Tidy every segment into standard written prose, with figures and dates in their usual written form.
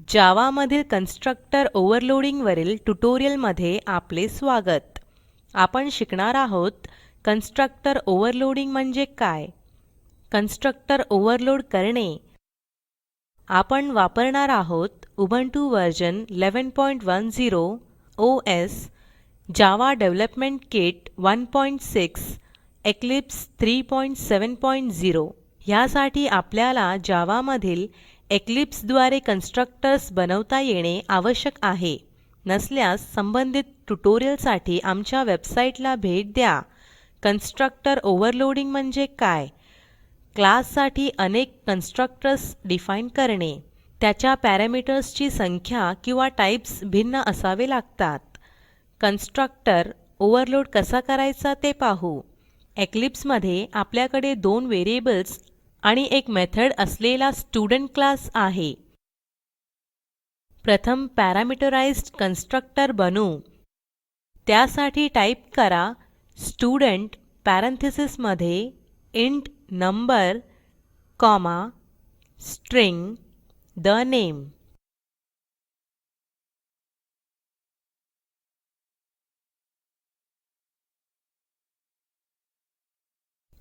जावामधील constructor ओव्हरलोडिंगवरील ट्युटोरियलमध्ये आपले स्वागत. आपण शिकणार आहोत कन्स्ट्रक्टर ओव्हरलोडिंग म्हणजे काय, कन्स्ट्रक्टर ओव्हरलोड करणे. आपण वापरणार आहोत Ubuntu version 11.10 OS, Java development kit 1.6, Eclipse 3.7.0. ह्यासाठी आपल्याला जावामधील इक्लिप्स द्वारे कन्स्ट्रक्टर्स बनवता येणे आवश्यक आहे. नसल्यास संबंधित ट्युटोरियलसाठी आमच्या वेबसाईटला भेट द्या. कन्स्ट्रक्टर ओव्हरलोडिंग म्हणजे काय? क्लाससाठी अनेक कन्स्ट्रक्टर्स डिफाईन करणे. त्याच्या पॅरामीटर्सची संख्या किंवा टाइप्स भिन्न असावे लागतात. कन्स्ट्रक्टर ओव्हरलोड कसा करायचा ते पाहू. इक्लिप्समध्ये आपल्याकडे 2 व्हेरिएबल्स आणि एक मेथड असलेला स्टुडंट क्लास आहे. प्रथम पॅरामीटराइज्ड कन्स्ट्रक्टर बनवू. त्यासाठी टाईप करा स्टुडंट पॅरेंथेसिस मध्ये int number comma string the name.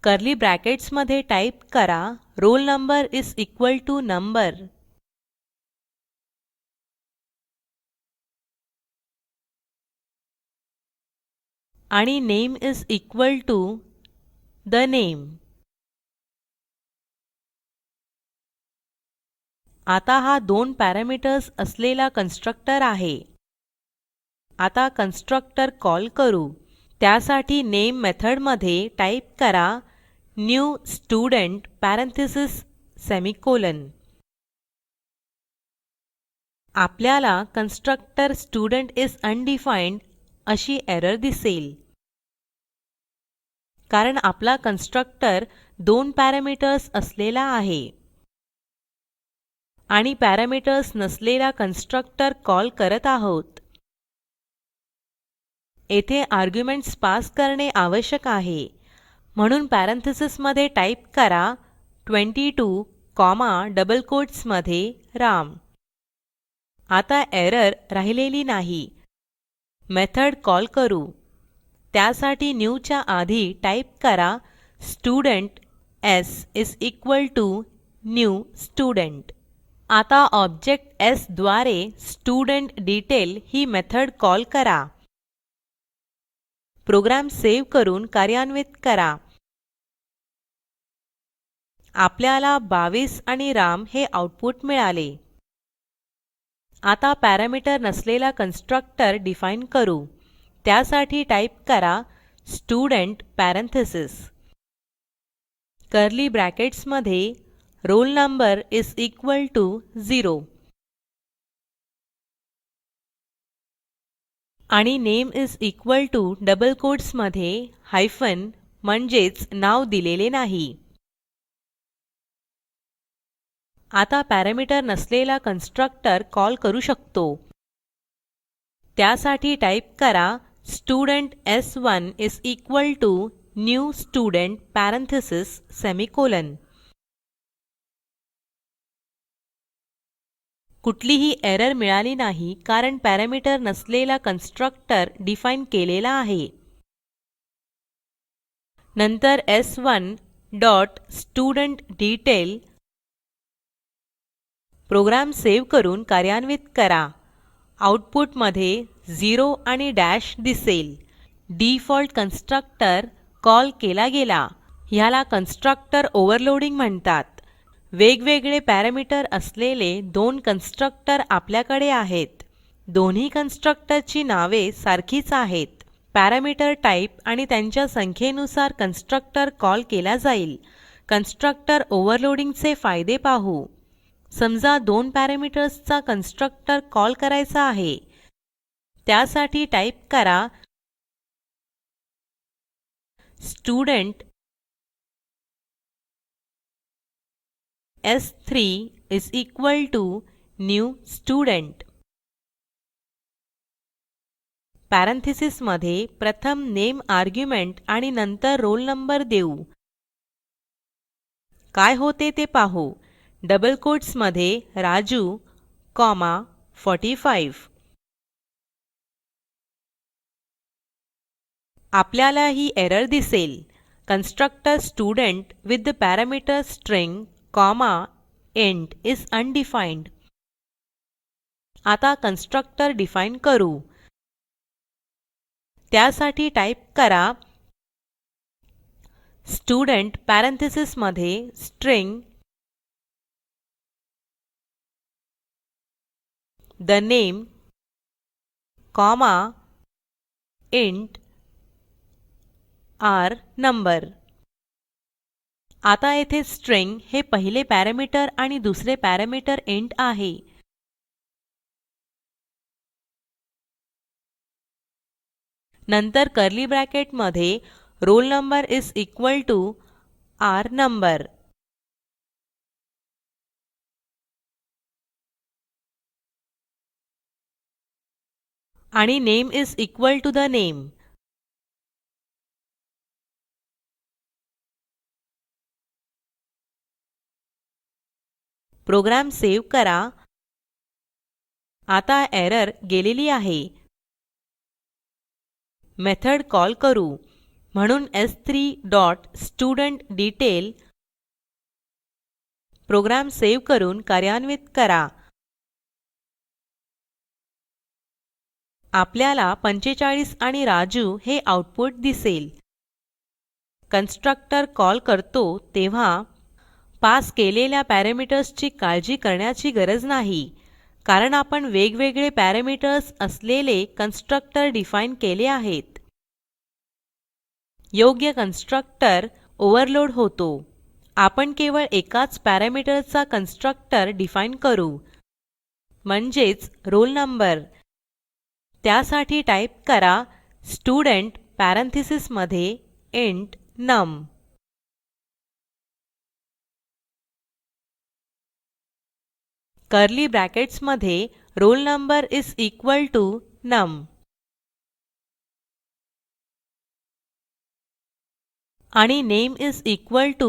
Curly brackets मध्ये टाईप करा roll number is equal to number. आणि name is equal to the name. आता हा 2 पॅरामीटर्स असलेला कन्स्ट्रक्टर आहे. आता कन्स्ट्रक्टर कॉल करू. त्यासाठी नेम मेथड मध्ये टाईप करा न्यू स्टुडंट पॅरेंथेसिस सेमिकोलॉन. आपल्याला कन्स्ट्रक्टर स्टुडंट इस अनडिफाईन्ड अशी एरर दिसेल, कारण आपला कन्स्ट्रक्टर 2 पॅरामीटर्स असलेला आहे आणि पॅरामीटर्स नसलेला कन्स्ट्रक्टर कॉल करत आहोत. येथे आर्ग्युमेंट्स पास करणे आवश्यक आहे. म्हणून पॅरेंथेसिस मध्ये टाईप करा 22 कॉमा डबल कोट्स मध्ये राम. आता एरर राहिलेली नाही. मेथड कॉल करू. त्यासाठी न्यू च्या आधी टाईप करा student s is equal to new student. आता ऑब्जेक्ट s द्वारे स्टुडंट डिटेल ही मेथड कॉल करा. प्रोग्राम सेव्ह करून कार्यान्वित करा. आपल्याला 22 आणि राम हे आउटपुट मिळाले. आता पॅरामीटर नसलेला कन्स्ट्रक्टर डिफाईन करू. त्यासाठी टाईप करा स्टुडंट पॅरेंथेसिस कर्ली ब्रॅकेट्स मध्ये roll number is equal to 0 आणि name is equal to double quotes मध्ये हायफन म्हणजेच नाव दिलेले नाही. आता पॅरामीटर नसलेला कन्स्ट्रक्टर कॉल करू शकतो. त्यासाठी टाईप करा student s1 is equal to new student parenthesis semicolon. कुठलीही एरर मिळाली नाही, कारण पॅरामीटर नसलेला कन्स्ट्रक्टर डिफाईन केलेला आहे. नंतर s1 dot student detail. Program save करून कार्यान्वित करा. आउटपुट मध्ये 0 आणि डॅश दिसेल. डिफॉल्ट कन्स्ट्रक्टर कॉल केला गेला. ह्याला कन्स्ट्रक्टर ओव्हरलोडिंग म्हणतात. वेगवेगळे पॅरामीटर असलेले 2 कन्स्ट्रक्टर आपल्याकडे आहेत. दोन्ही कन्स्ट्रक्टरची नावे सारखीच आहेत. पॅरामीटर टाइप आणि त्यांच्या संख्येनुसार कन्स्ट्रक्टर कॉल केला जाईल. कन्स्ट्रक्टर ओव्हरलोडिंगचे फायदे पाहू. समजा 2 पॅरामीटर्सचा कन्स्ट्रक्टर कॉल करायचा आहे. त्यासाठी टाईप करा student s3 is equal to new student. Parenthesis मध्ये प्रथम नेम आर्ग्युमेंट आणि नंतर रोल नंबर देऊ. काय होते ते पाहू. डबल कोट्स मध्ये राजू 45. आपल्याला ही एरर दिसेल. Constructor student with the parameter string, int is undefined. आता कन्स्ट्रक्टर डिफाईन करू. त्यासाठी टाईप करा स्टुडंट पॅरेंथेसिस मध्ये string the name, int r number. आता येथे स्ट्रिंग हे पहिले पॅरामीटर आणि दुसरे पॅरामीटर इंट आहे. नंतर कर्ली ब्रॅकेट मध्ये roll number is equal to r number. आणि name is equal to the name. Program save करा. आता एरर गेलेली आहे. मेथड कॉल करू. म्हणून s3 डॉट स्टुडेंटडेतैल प्रोग्राम सेव्ह करून कार्यान्वित करा. आपल्याला 45 आणि राजू हे आउटपुट दिसेल. कन्स्ट्रक्टर कॉल करतो तेव्हा पास केलेल्या पॅरामीटर्सची काळजी करण्याची गरज नाही, कारण आपण वेगवेगळे पॅरामीटर्स असलेले कन्स्ट्रक्टर डिफाईन केले आहेत. योग्य कन्स्ट्रक्टर ओव्हरलोड होतो. आपण केवळ एकाच पॅरामीटरचा कन्स्ट्रक्टर डिफाईन करू, म्हणजेच रोल नंबर. त्यासाठी टाईप करा स्टुडंट पॅरेंथेसिस मध्ये इंट नम. कर्ली ब्रॅकेट्स मध्ये roll number is equal to num. आणि name is equal to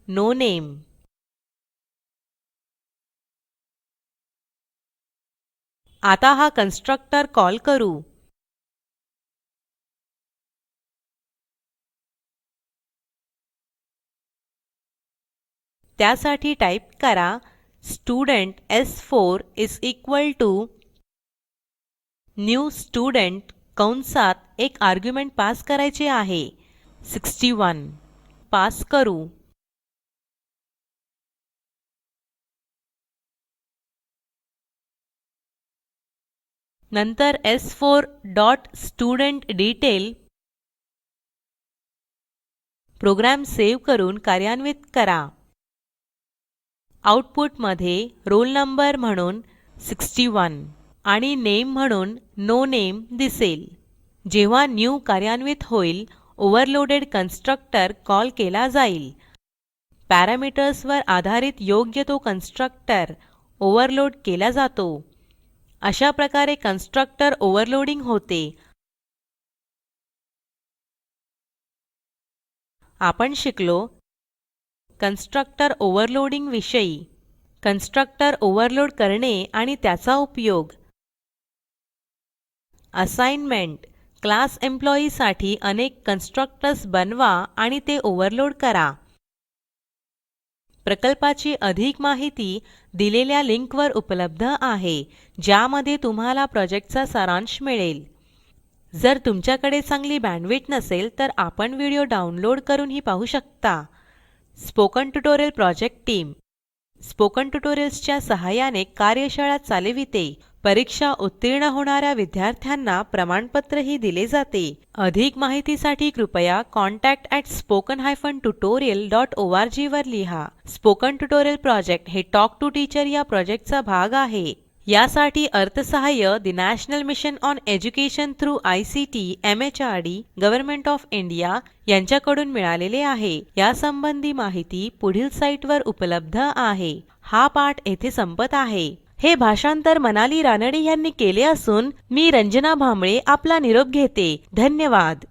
no name. आता हा कन्स्ट्रक्टर कॉल करू. त्यासाठी टाईप करा student s4 is equal to new student कंसात एक आर्ग्युमेंट पास करायचे आहे 61. पास करू. नंतर s4 डॉट स्टुडेंटडेतैल प्रोग्राम सेव्ह करून कार्यान्वित करा. आउटपुट मध्ये रोल नंबर म्हणून 61 आणि नेम म्हणून नो नेम दिसेल. जेव्हा न्यू कार्यान्वित होईल, ओव्हरलोडेड कन्स्ट्रक्टर कॉल केला जाईल. पॅरामीटर्स वर आधारित योग्य तो कन्स्ट्रक्टर ओव्हरलोड केला जातो. अशा प्रकारे कन्स्ट्रक्टर ओव्हरलोडिंग होते. आपण शिकलो कन्स्ट्रक्टर ओव्हरलोडिंग विषयी. कन्स्ट्रक्टर ओव्हरलोड करणे आणि त्याचा उपयोग. असाइनमेंट. क्लास एम्प्लॉई साठी अनेक कन्स्ट्रक्टर्स बनवा आणि ते ओव्हरलोड करा. प्रकल्पाची अधिक माहिती दिलेल्या लिंकवर उपलब्ध आहे, ज्यामध्ये तुम्हाला प्रॉजेक्टचा सारांश मिळेल. जर तुमच्याकडे चांगली बँडविड्थ नसेल तर आपण व्हिडिओ डाउनलोड करूनही पाहू शकता. Spoken tutorial project team spoken ट्युटोरियल्सच्या सहाय्याने कार्यशाळा चालविते. परीक्षा उत्तीर्ण होणाऱ्या विद्यार्थ्यांना प्रमाणपत्रही दिले जाते. अधिक माहितीसाठी कृपया contact@spoken-tutorial.org वर लिहा. स्पोकन ट्युटोरियल प्रोजेक्ट हे टॉक टू टीचर या प्रोजेक्टचा भाग आहे. यासाठी अर्थसहाय्य the national mission on education through ICT MHRD government of India यांच्याकडून मिळालेले आहे. यासंबंधी माहिती पुढील साईटवर उपलब्ध आहे. हा पाठ येथे संपत आहे. हे भाषांतर मनाली रानडे यांनी केले असून मी रंजना भांबळे आपला निरोप घेते. धन्यवाद.